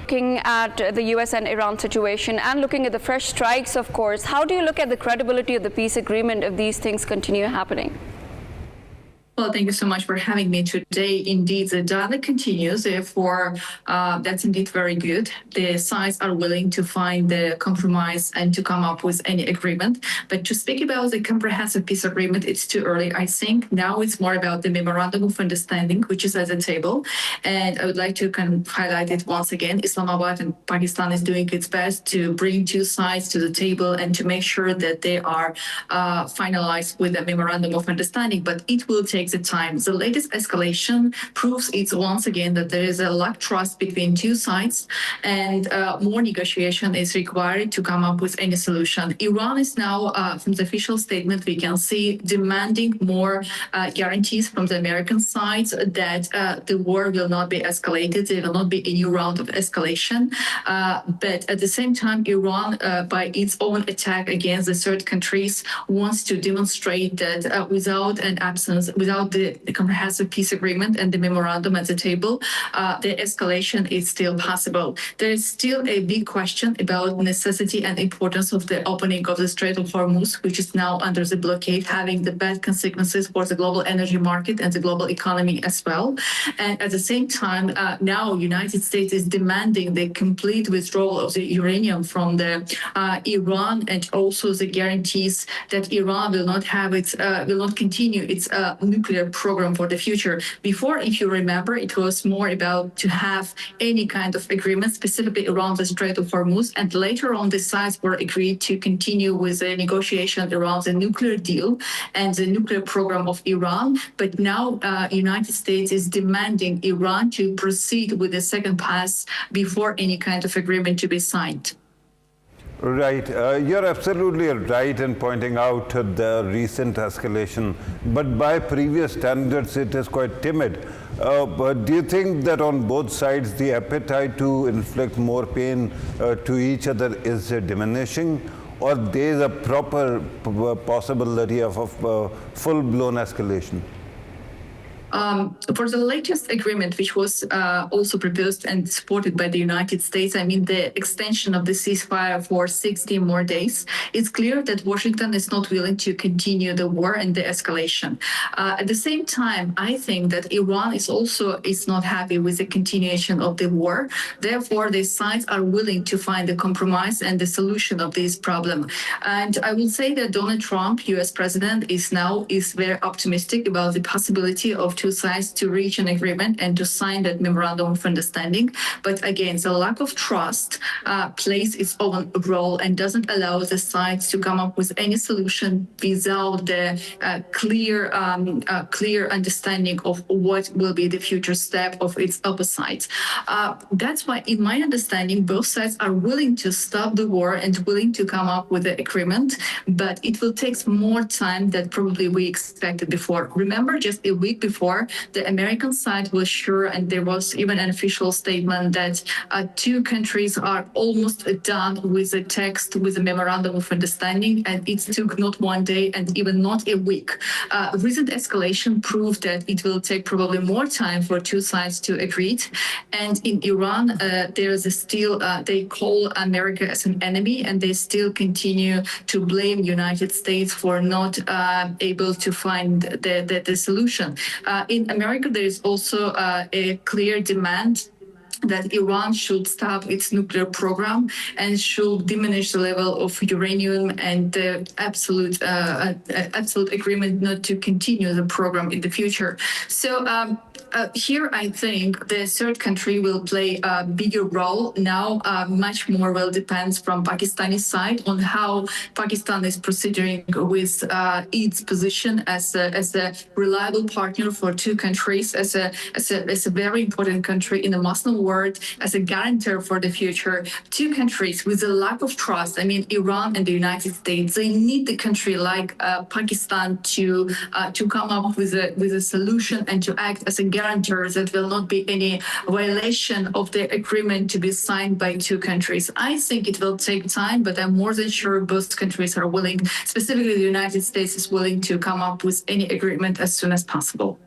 looking at the US and Iran situation and looking at the fresh strikes, of course, how do you look at the credibility of the peace agreement if these things continue happening? Well, thank you so much for having me today. Indeed, the dialogue continues. Therefore, that's indeed very good. The sides are willing to find the compromise and to come up with any agreement. But to speak about the comprehensive peace agreement, it's too early, I think. Now it's more about the memorandum of understanding, which is at the table. And I would like to kind of highlight it once again. Islamabad and Pakistan is doing its best to bring two sides to the table and to make sure that they are finalized with a memorandum of understanding. But it will take the time. The latest escalation proves it once again that there is a lack of trust between two sides, and more negotiation is required to come up with any solution. Iran is now, from the official statement, we can see demanding more guarantees from the American side that the war will not be escalated. There will not be a new round of escalation. But at the same time, Iran, by its own attack against the third countries, wants to demonstrate that without the comprehensive peace agreement and the memorandum at the table, the escalation is still possible. There is still a big question about necessity and importance of the opening of the Strait of Hormuz, which is now under the blockade, having the bad consequences for the global energy market and the global economy as well. And at the same time, now United States is demanding the complete withdrawal of the uranium from the Iran, and also the guarantees that Iran will not continue its nuclear program for the future. Before, if you remember, it was more about to have any kind of agreement, specifically around the Strait of Hormuz, and later on the sides were agreed to continue with the negotiation around the nuclear deal and the nuclear program of Iran. But now United States is demanding Iran to proceed with the second pass before any kind of agreement to be signed. Right. You're absolutely right in pointing out the recent escalation, but by previous standards, it is quite timid. But do you think that on both sides, the appetite to inflict more pain to each other is diminishing, or there is a proper possibility of a full-blown escalation? For the latest agreement, which was also proposed and supported by the United States, I mean, the extension of the ceasefire for 60 more days, it's clear that Washington is not willing to continue the war and the escalation. At the same time, I think that Iran is not happy with the continuation of the war. Therefore, the sides are willing to find a compromise and the solution of this problem. And I will say that Donald Trump, US president, is very optimistic about the possibility of two sides to reach an agreement and to sign that memorandum of understanding. But again, the lack of trust plays its own role and doesn't allow the sides to come up with any solution without the clear understanding of what will be the future step of its opposites. That's why, in my understanding, both sides are willing to stop the war and willing to come up with an agreement, but it will take more time than probably we expected before. Remember, just a week before, the American side was sure, and there was even an official statement that two countries are almost done with the text, with the memorandum of understanding, and it took not one day and even not a week. Recent escalation proved that it will take probably more time for two sides to agree. And in Iran, they call America as an enemy, and they still continue to blame United States for not able to find the solution. In America, there is also a clear demand that Iran should stop its nuclear program and should diminish the level of uranium, and the absolute agreement not to continue the program in the future. So here, I think the third country will play a bigger role. Now, much more will depends from Pakistani side on how Pakistan is proceeding with its position as a reliable partner for two countries, as a very important country in the Muslim world, as a guarantor for the future. Two countries with a lack of trust. I mean, Iran and the United States. They need the country like Pakistan to come up with a solution and to act as a guarantor that will not be any violation of the agreement to be signed by two countries. I think it will take time, but I'm more than sure both countries are willing, specifically the United States is willing to come up with any agreement as soon as possible.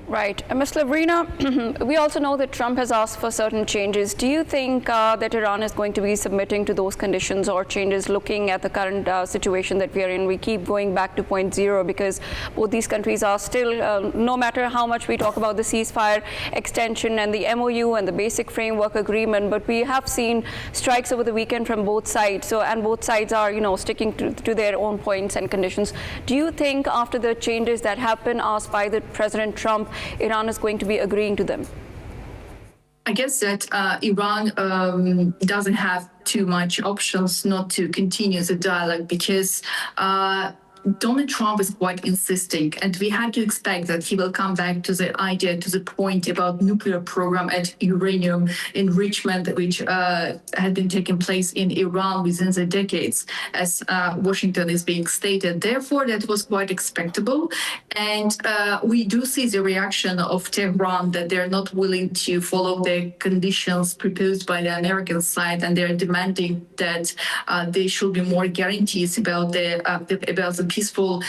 Right. Ms. Lavrina, we also know that Trump has asked for certain changes. Do you think that Iran is going to be submitting to those conditions or changes looking at the current situation that we are in? We keep going back to point zero because both these countries are still, no matter how much we talk about the ceasefire extension and the MOU and the basic framework agreement, but we have seen strikes over the weekend from both sides. So, and both sides are, sticking to their own points and conditions. Do you think after the changes that have been asked by the President Trump, Iran is going to be agreeing to them? I guess that Iran doesn't have too much options not to continue the dialogue because Donald Trump is quite insisting, and we had to expect that he will come back to the idea, to the point about nuclear program and uranium enrichment, which had been taking place in Iran within the decades, as Washington is being stated. Therefore, that was quite expectable. And we do see the reaction of Tehran that they're not willing to follow the conditions proposed by the American side, and they're demanding that there should be more guarantees about the peaceful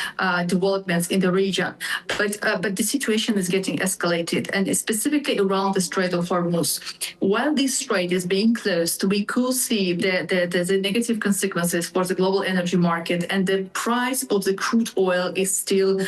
developments in the region. But the situation is getting escalated, and specifically around the Strait of Hormuz. While this strait is being closed, we could see the negative consequences for the global energy market, and the price of the crude oil is still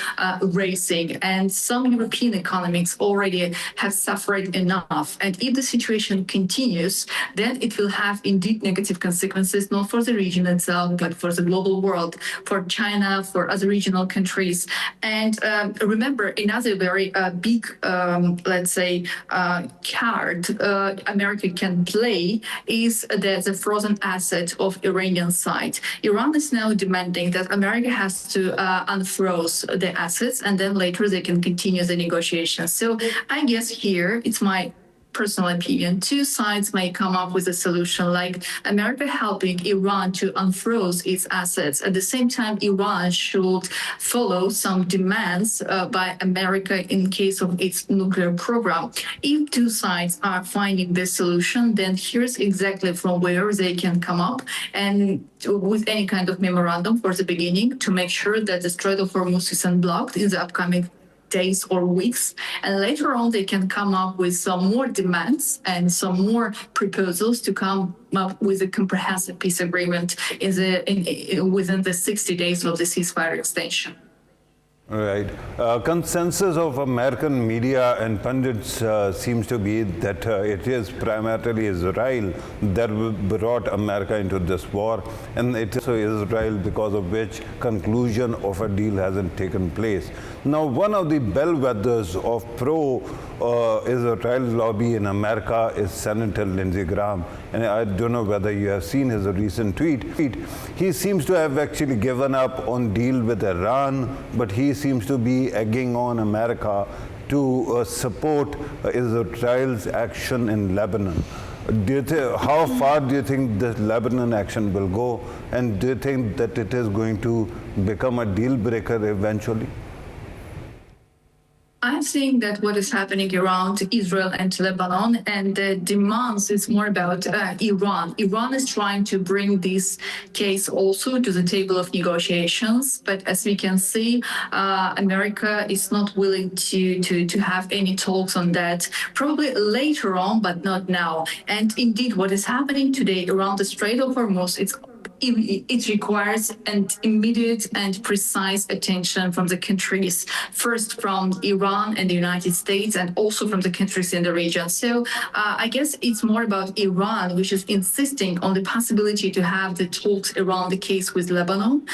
racing. And some European economies already have suffered enough. And if the situation continues, then it will have indeed negative consequences, not for the region itself, but for the global world, for China, for other regional countries. And remember, another very big, let's say, card America can play is the frozen asset of Iranian side. Iran is now demanding that America has to unfroze the assets, and then later they can continue the negotiations. So I guess here, it's my personal opinion, two sides may come up with a solution, like America helping Iran to unfroze its assets. At the same time, Iran should follow some demands by America in case of its nuclear program. If two sides are finding this solution, then here's exactly from where they can come up and with any kind of memorandum for the beginning to make sure that the Strait of Hormuz is unblocked in the upcoming days or weeks, and later on they can come up with some more demands and some more proposals to come up with a comprehensive peace agreement within the 60 days of the ceasefire extension. Right. Consensus of American media and pundits seems to be that it is primarily Israel that brought America into this war, and it is Israel because of which conclusion of a deal hasn't taken place. Now, one of the bellwethers of pro-Israel lobby in America is Senator Lindsey Graham, and I don't know whether you have seen his recent tweet. He seems to have actually given up on deal with Iran, but he seems to be egging on America to support Israel's action in Lebanon. How far do you think this Lebanon action will go, and do you think that it is going to become a deal breaker eventually? I'm seeing that what is happening around Israel and Lebanon, and the demands is more about Iran. Iran is trying to bring this case also to the table of negotiations, but as we can see, America is not willing to have any talks on that. Probably later on, but not now. And indeed, what is happening today around the Strait of Hormuz, it requires an immediate and precise attention from the countries, first from Iran and the United States, and also from the countries in the region. So I guess it's more about Iran, which is insisting on the possibility to have the talks around the case with Lebanon.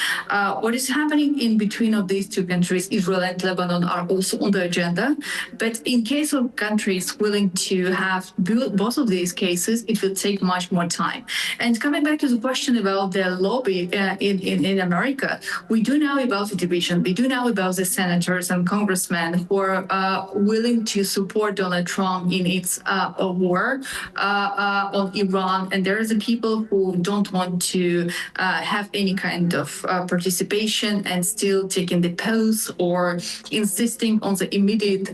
What is happening in between of these two countries, Israel and Lebanon, are also on the agenda. But in case of countries willing to have both of these cases, it will take much more time. And coming back to the question about the lobby in America, we do know about the division. We do know about the senators and congressmen who are willing to support Donald Trump in its war on Iran. And there are the people who don't want to have any kind of participation and still taking the pause or insisting on the immediate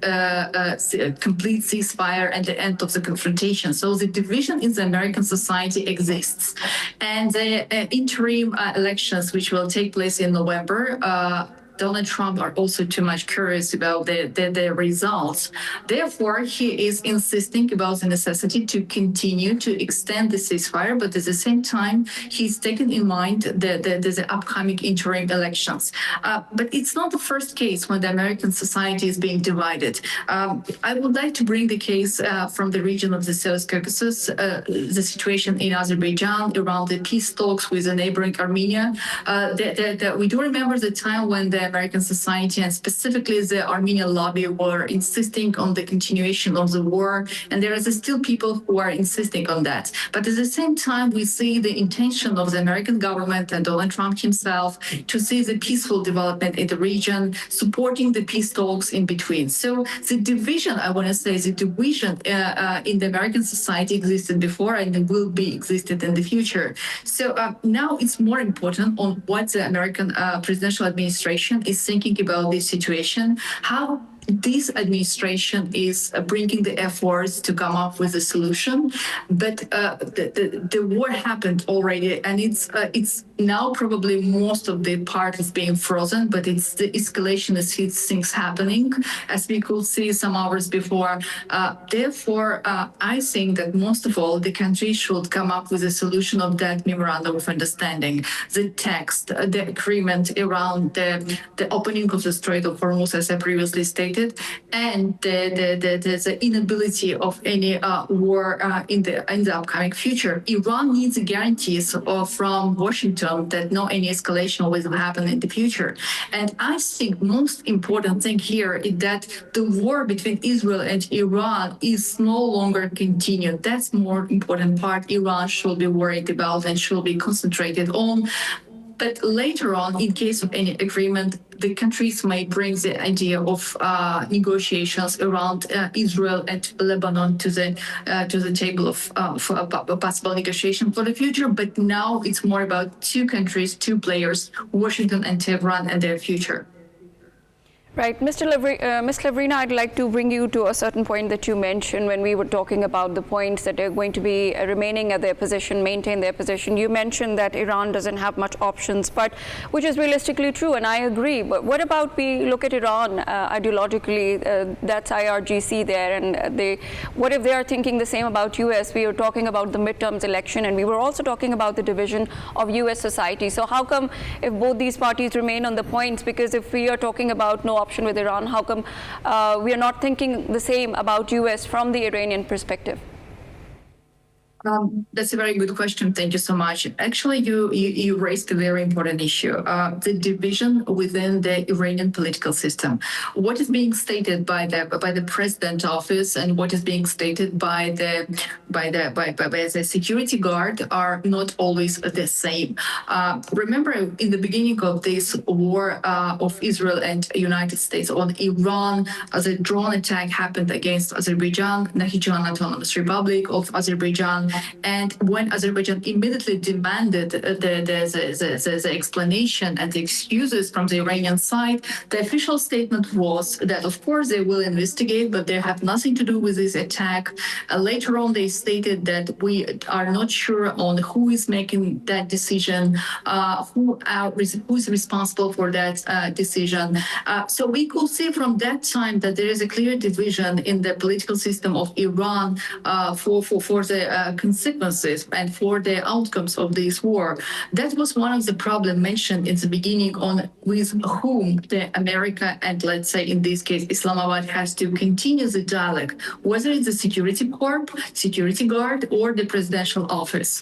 complete ceasefire and the end of the confrontation. So the division in the American society exists. And the interim elections, which will take place in November, Donald Trump are also too much curious about the results. Therefore, he is insisting about the necessity to continue to extend the ceasefire, but at the same time, he's taken in mind the upcoming interim elections. But it's not the first case when the American society is being divided. I would like to bring the case from the region of the South Caucasus, the situation in Azerbaijan around the peace talks with the neighboring Armenia. We do remember the time when the American society and specifically the Armenian lobby were insisting on the continuation of the war, and there is still people who are insisting on that. But at the same time, we see the intention of the American government and Donald Trump himself to see the peaceful development in the region, supporting the peace talks in between. So the division, I want to say, the division in the American society existed before and will be existed in the future. So now it's more important on what the American presidential administration is thinking about this situation, how this administration is bringing the efforts to come up with a solution, but the war happened already, and it's now probably most of the part is being frozen, but it's the escalation of things happening, as we could see some hours before. Therefore, I think that most of all, the country should come up with a solution of that memorandum of understanding, the text, the agreement around the opening of the Strait of Hormuz, as I previously stated, and the inability of any war in the upcoming future. Iran needs guarantees from Washington that no any escalation will happen in the future. And I think most important thing here is that the war between Israel and Iran is no longer continued. That's more important part Iran should be worried about and should be concentrated on. But later on, in case of any agreement, the countries may bring the idea of negotiations around Israel and Lebanon to the table of possible negotiation for the future. But now it's more about two countries, two players, Washington and Tehran, and their future. Right. Ms. Lavrina, I'd like to bring you to a certain point that you mentioned when we were talking about the points that are going to be remaining at their position, maintain their position. You mentioned that Iran doesn't have much options, but which is realistically true, and I agree. But what about we look at Iran ideologically, that's IRGC there, and what if they are thinking the same about US? We were talking about the midterms election, and we were also talking about the division of US society. So how come if both these parties remain on the points? Because if we are talking about no option with Iran, how come we are not thinking the same about US from the Iranian perspective? That's a very good question. Thank you so much. Actually, you raised a very important issue, the division within the Iranian political system. What is being stated by the president office and what is being stated by the security guard are not always the same. Remember, in the beginning of this war of Israel and United States on Iran, the drone attack happened against Azerbaijan, Nakhchivan Autonomous Republic of Azerbaijan. And when Azerbaijan immediately demanded the explanation and the excuses from the Iranian side, the official statement was that, of course, they will investigate, but they have nothing to do with this attack. Later on, they stated that we are not sure on who is making that decision, who is responsible for that decision. So we could see from that time that there is a clear division in the political system of Iran for the consequences and for the outcomes of this war. That was one of the problems mentioned in the beginning on with whom the America and, let's say, in this case, Islamabad has to continue the dialogue, whether it's the security corps, security guard, or the presidential office.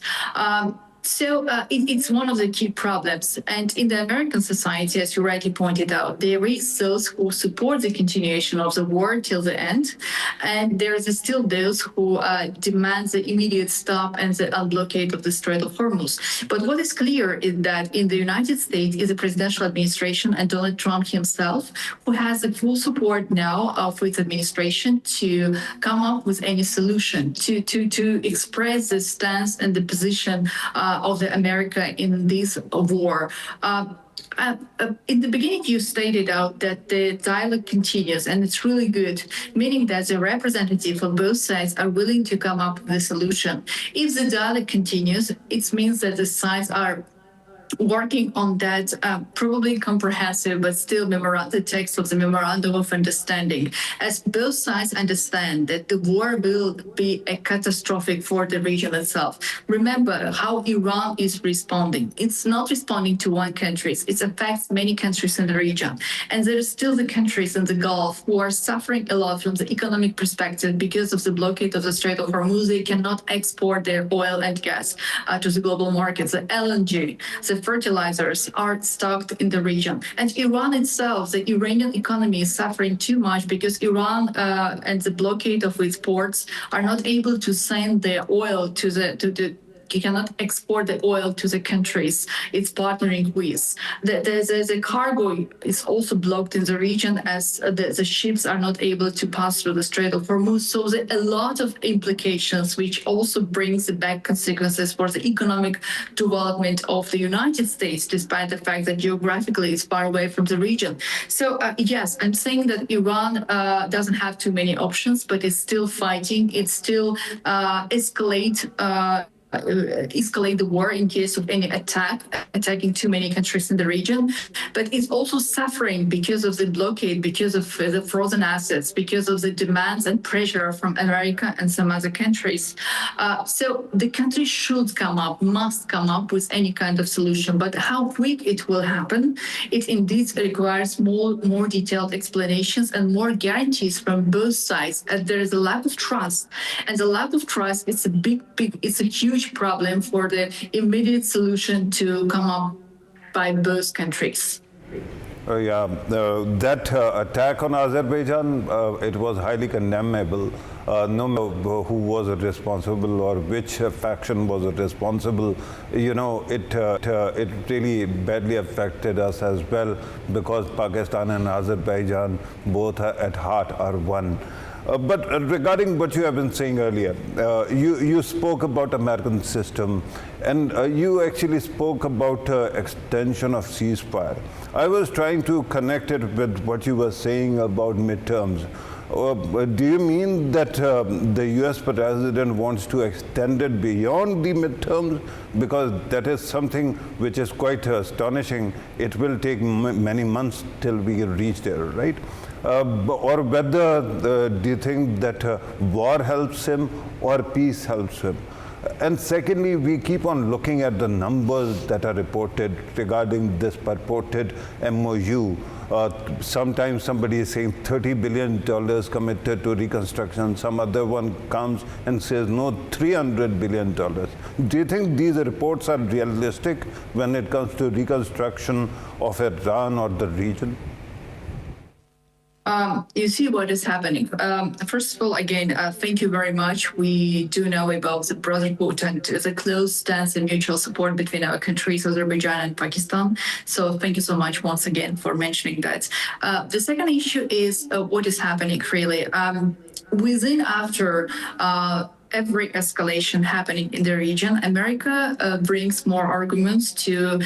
So it's one of the key problems. And in the American society, as you rightly pointed out, there is those who support the continuation of the war till the end. And there is still those who demand the immediate stop and the unblockade of the Strait of Hormuz. But what is clear is that in the United States is a presidential administration and Donald Trump himself, who has the full support now of its administration to come up with any solution, to express the stance and the position of the America in this war. In the beginning, you stated out that the dialogue continues, and it's really good, meaning that the representatives of both sides are willing to come up with a solution. If the dialogue continues, it means that the sides are working on that probably comprehensive but still the text of the memorandum of understanding, as both sides understand that the war will be a catastrophic for the region itself. Remember how Iran is responding. It's not responding to one country. It affects many countries in the region. And there are still the countries in the Gulf who are suffering a lot from the economic perspective because of the blockade of the Strait of Hormuz. They cannot export their oil and gas to the global markets. The LNG, the fertilizers are stocked in the region. And Iran itself, the Iranian economy is suffering too much because Iran and the blockade of its ports are not able to send their oil you cannot export the oil to the countries it's partnering with. The cargo is also blocked in the region as the ships are not able to pass through the Strait of Hormuz. So there are a lot of implications, which also brings the back consequences for the economic development of the United States, despite the fact that geographically it's far away from the region. So yes, I'm saying that Iran doesn't have too many options, but it's still fighting. It's still escalate the war in case of any attacking too many countries in the region. But it's also suffering because of the blockade, because of the frozen assets, because of the demands and pressure from America and some other countries. So the country must come up with any kind of solution. But how quick it will happen, it indeed requires more detailed explanations and more guarantees from both sides. There is a lack of trust, and the lack of trust is it's a huge problem for the immediate solution to come up by both countries. That attack on Azerbaijan, it was highly condemnable. No matter who was responsible or which faction was responsible, it really badly affected us as well, because Pakistan and Azerbaijan both at heart are one. But regarding what you have been saying earlier, you spoke about American system, and you actually spoke about extension of ceasefire. I was trying to connect it with what you were saying about midterms. Do you mean that the US president wants to extend it beyond the midterms? Because that is something which is quite astonishing. It will take many months till we reach there, right? Or whether do you think that war helps him or peace helps him? And secondly, we keep on looking at the numbers that are reported regarding this purported MOU. Sometimes somebody is saying $30 billion committed to reconstruction. Some other one comes and says, no, $300 billion. Do you think these reports are realistic when it comes to reconstruction of Iran or the region? You see what is happening. First of all, again, thank you very much. We do know about the brotherhood and the close stance and mutual support between our countries, Azerbaijan and Pakistan. So thank you so much once again for mentioning that. The second issue is what is happening really. After every escalation happening in the region, America brings more arguments to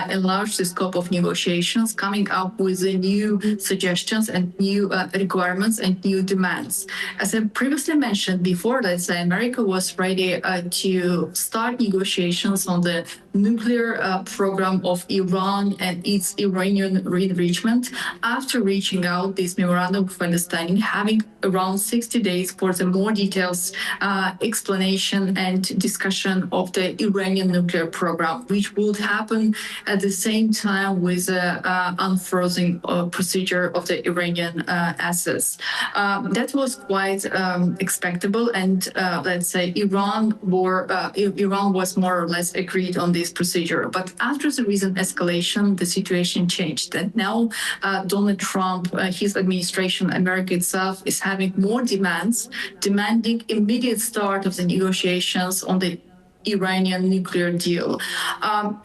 enlarge the scope of negotiations, coming up with new suggestions and new requirements and new demands. As I previously mentioned before, let's say America was ready to start negotiations on the nuclear program of Iran and its Iranian enrichment after reaching out this memorandum of understanding, having around 60 days for the more details explanation and discussion of the Iranian nuclear program, which would happen at the same time with the unfrozen procedure of the Iranian assets. That was quite expectable, and let's say Iran was more or less agreed on this procedure. But after the recent escalation, the situation changed, and now Donald Trump, his administration, America itself, is having more demands, demanding immediate start of the negotiations on the Iranian nuclear deal.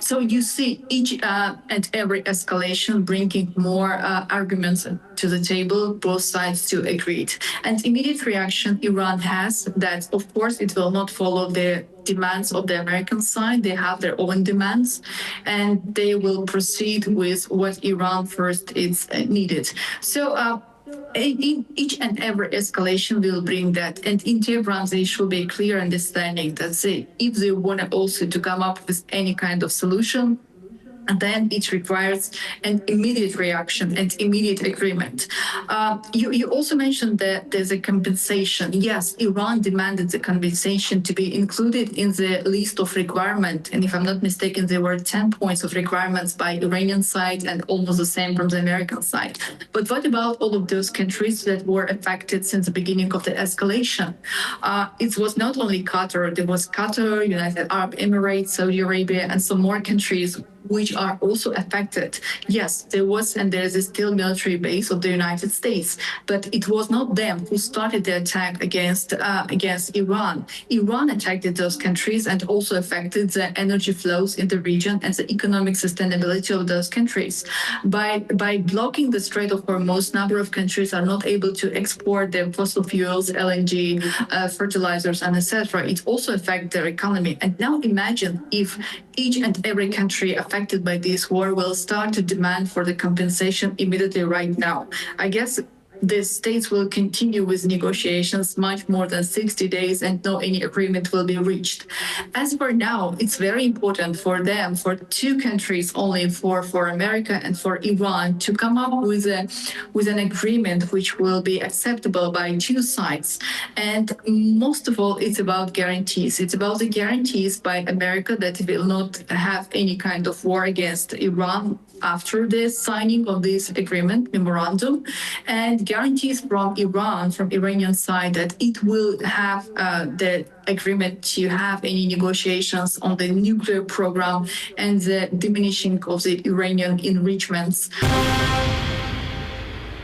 So you see each and every escalation bringing more arguments to the table, both sides to agree. And immediate reaction Iran has that, of course, it will not follow the demands of the American side. They have their own demands, and they will proceed with what Iran first is needed. So in each and every escalation will bring that, and in Tehran there should be a clear understanding that if they want also to come up with any kind of solution, and then it requires an immediate reaction and immediate agreement. You also mentioned that there's a compensation. Yes, Iran demanded the compensation to be included in the list of requirements. And if I'm not mistaken, there were 10 points of requirements by Iranian side and almost the same from the American side. But what about all of those countries that were affected since the beginning of the escalation? It was not only Qatar, there was Qatar, United Arab Emirates, Saudi Arabia, and some more countries which are also affected. Yes, there was and there is still military base of the United States, but it was not them who started the attack against Iran. Iran attacked those countries and also affected the energy flows in the region and the economic sustainability of those countries. By blocking the Strait of Hormuz, number of countries are not able to export their fossil fuels, LNG, fertilizers, and etc. It also affects their economy. And now imagine if each and every country affected by this war will start to demand for the compensation immediately right now. I guess the states will continue with negotiations much more than 60 days and no any agreement will be reached. As for now, it's very important for them, for two countries only, for America and for Iran, to come up with an agreement which will be acceptable by two sides. And most of all, it's about guarantees. It's about the guarantees by America that it will not have any kind of war against Iran after the signing of this agreement memorandum, and guarantees from Iran, from Iranian side, that it will have the agreement to have any negotiations on the nuclear program and the diminishing of the Iranian enrichments.